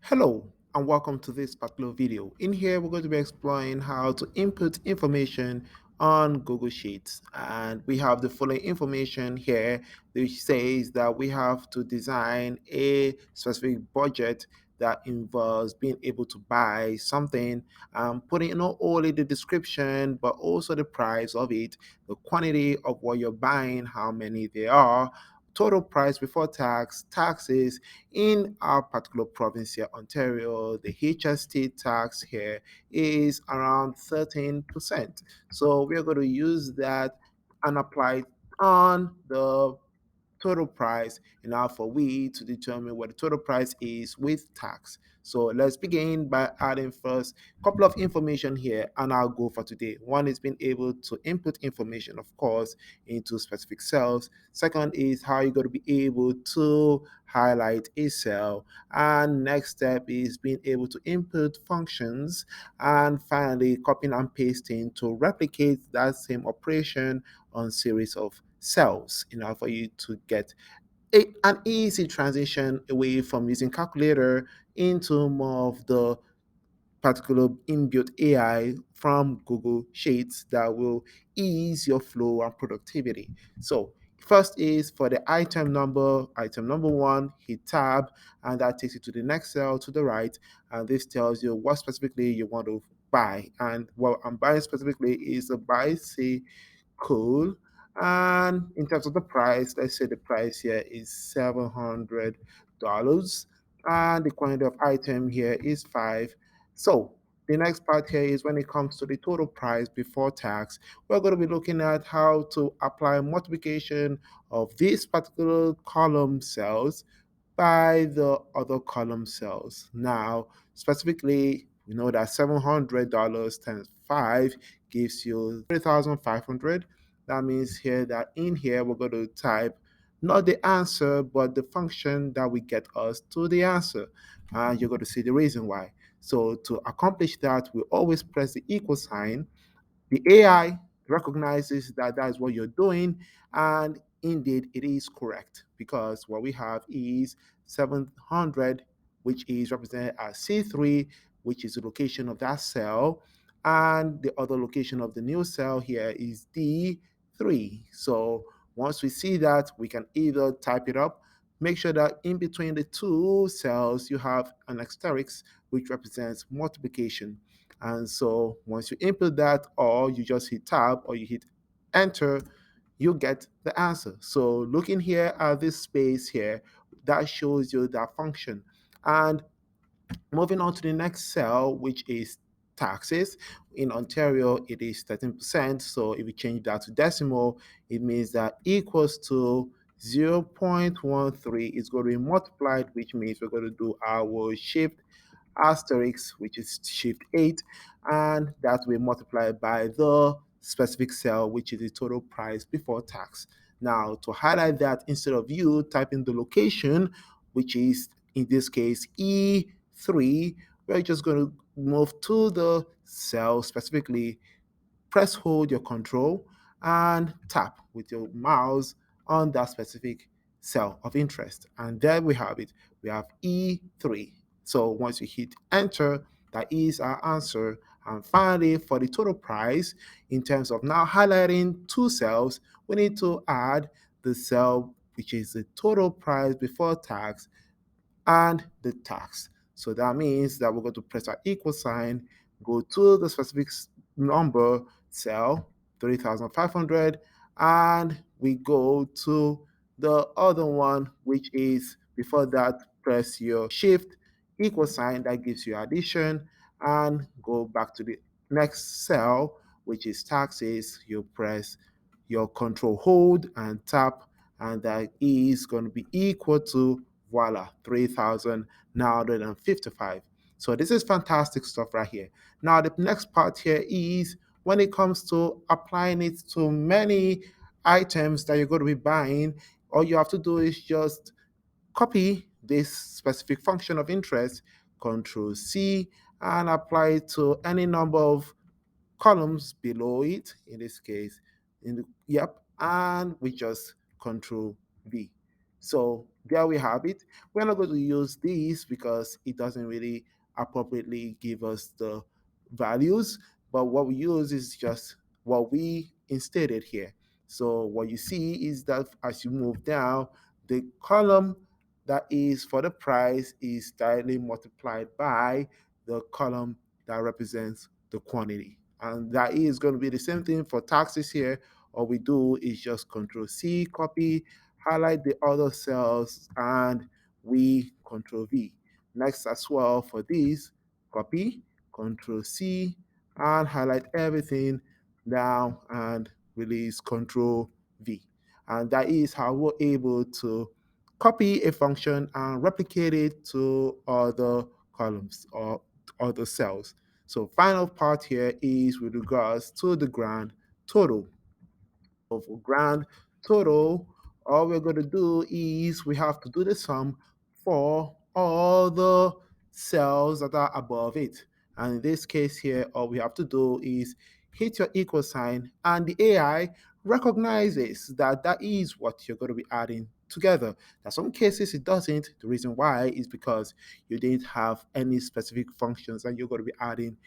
Hello and welcome to this particular video. In here, we're going to be exploring how to input information on Google Sheets. And we have the following information here, which says that we have to design a specific budget that involves being able to buy something and putting not only the description but also the price of it, the quantity of what you're buying, how many there are, total price before tax, taxes. In our particular province here, Ontario, the HST tax here is around 13%. So we are going to use that and apply it on the total price in order for we to determine what the total price is with tax. So let's begin by adding first a couple of information here and our goal for today. One is being able to input information, of course, into specific cells. Second is how you're going to be able to highlight a cell. And next step is being able to input functions. And finally, copying and pasting to replicate that same operation on series of cells in order for you to get an easy transition away from using calculator into more of the particular inbuilt AI from Google Sheets that will ease your flow and productivity. So first is for the item number one, hit tab, and that takes you to the next cell to the right. And this tells you what specifically you want to buy. And what I'm buying specifically is a bicycle. And in terms of the price, let's say the price here is $700 and the quantity of item here is 5. So the next part here is when it comes to the total price before tax, we're going to be looking at how to apply multiplication of these particular column cells by the other column cells. Now, specifically, we know that $700 times 5 gives you 3,500. That means here that in here we're going to type not the answer, but the function that will get us to the answer. And you're going to see the reason why. So to accomplish that, we always press the equal sign. The AI recognizes that that is what you're doing, and indeed it is correct because what we have is 700, which is represented as C3, which is the location of that cell, and the other location of the new cell here is D3. So once we see that, we can either type it up, make sure that in between the two cells you have an asterisk, which represents multiplication. And so once you input that, or you just hit tab or you hit enter, you get the answer. So looking here at this space here, that shows you that function. And moving on to the next cell, which is taxes. In Ontario, it is 13%. So if you change that to decimal, it means that equals to 0.13 is going to be multiplied, which means we're going to do our shift asterisk, which is shift 8, and that will multiply by the specific cell, which is the total price before tax. Now, to highlight that, instead of you typing the location, which is in this case E3, we're just going to move to the cell specifically, press hold your control and tap with your mouse on that specific cell of interest. And there we have it. We have E3. So once you hit enter, that is our answer. And finally, for the total price, in terms of now highlighting two cells, we need to add the cell which is the total price before tax and the tax. So that means that we're going to press our equal sign, go to the specific number cell 3,500, and we go to the other one, which is before that, press your shift equal sign that gives you addition, and go back to the next cell, which is taxes. You press your control hold and tap, and that is going to be equal to voila, 3,955. So this is fantastic stuff right here. Now the next part here is when it comes to applying it to many items that you're going to be buying, all you have to do is just copy this specific function of interest, Control C, and apply it to any number of columns below it. In this case, and we just Control V. So there we have it. We're not going to use these because it doesn't really appropriately give us the values, but what we use is just what we instated here. So what you see is that as you move down, the column that is for the price is directly multiplied by the column that represents the quantity. And that is going to be the same thing for taxes here. All we do is just Control C, copy, highlight the other cells, and we Control V. Next as well for this, copy, Control C, and highlight everything down and release Control V. And that is how we're able to copy a function and replicate it to other columns or other cells. So final part here is with regards to the grand total. Of grand total, all we're going to do is we have to do the sum for all the cells that are above it. And in this case here, all we have to do is hit your equal sign, and the AI recognizes that that is what you're going to be adding together. Now, some cases it doesn't. The reason why is because you didn't have any specific functions that you're going to be adding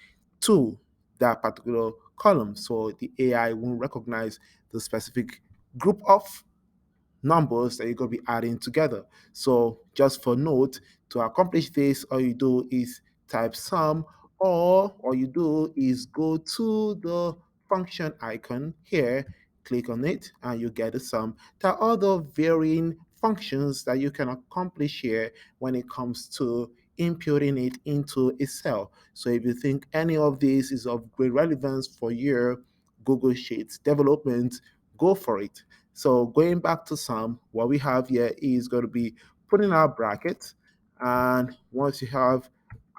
to that particular column. So the AI won't recognize the specific group of numbers that you're going to be adding together. So just for note, to accomplish this, all you do is type sum, or all you do is go to the function icon here, click on it, and you get a sum. There are other varying functions that you can accomplish here when it comes to inputting it into a cell. So if you think any of this is of great relevance for your Google Sheets development, go for it. So going back to sum, what we have here is going to be putting our brackets, and once you have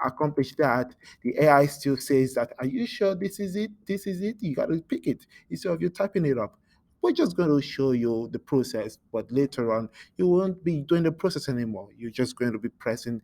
accomplished that, the AI still says that, are you sure this is it? This is it? You got to pick it instead of you typing it up. We're just going to show you the process, but later on, you won't be doing the process anymore. You're just going to be pressing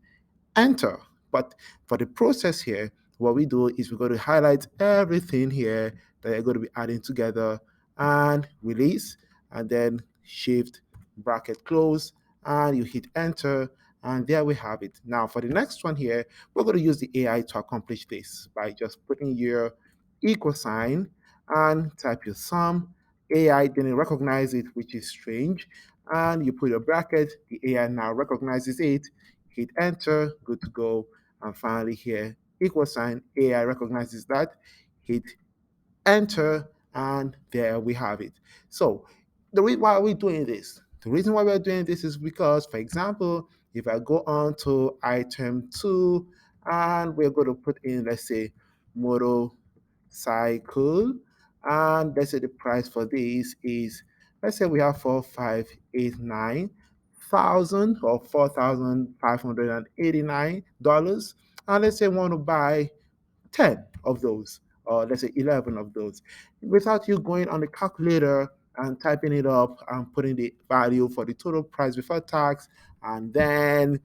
enter. But for the process here, what we do is we're going to highlight everything here that you're going to be adding together and release, and then shift bracket close, and you hit enter, and there we have it. Now for the next one here, we're going to use the AI to accomplish this by just putting your equal sign and type your sum. AI didn't recognize it, which is strange, and you put your bracket, the AI now recognizes it, hit enter, good to go. And finally here, equal sign, AI recognizes that, hit enter, and there we have it. So the reason why we're doing this, the reason why we're doing this is because, for example, if I go on to item 2 and we're going to put in, let's say, motorcycle, and let's say the price for this is, let's say we have 4,589,000 or $4,589, and let's say we want to buy 10 of those, or let's say 11 of those, without you going on the calculator and typing it up and putting the value for the total price before tax, and then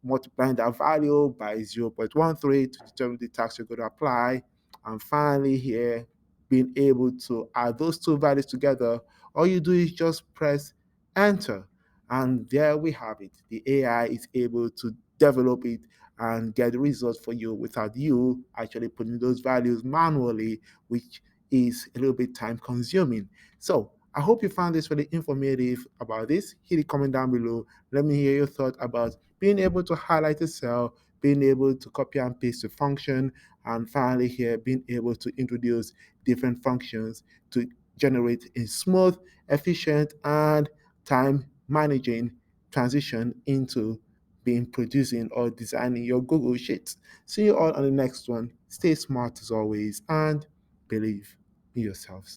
multiplying that value by 0.13 to determine the tax you're going to apply. And finally, here, being able to add those two values together, all you do is just press enter. And there we have it. The AI is able to develop it and get the results for you without you actually putting those values manually, which is a little bit time consuming. So I hope you found this really informative about this. Hit a comment down below. Let me hear your thoughts about being able to highlight a cell, being able to copy and paste a function, and finally here, being able to introduce different functions to generate a smooth, efficient, and time managing transition into being producing or designing your Google Sheets. See you all on the next one. Stay smart as always and believe in yourselves.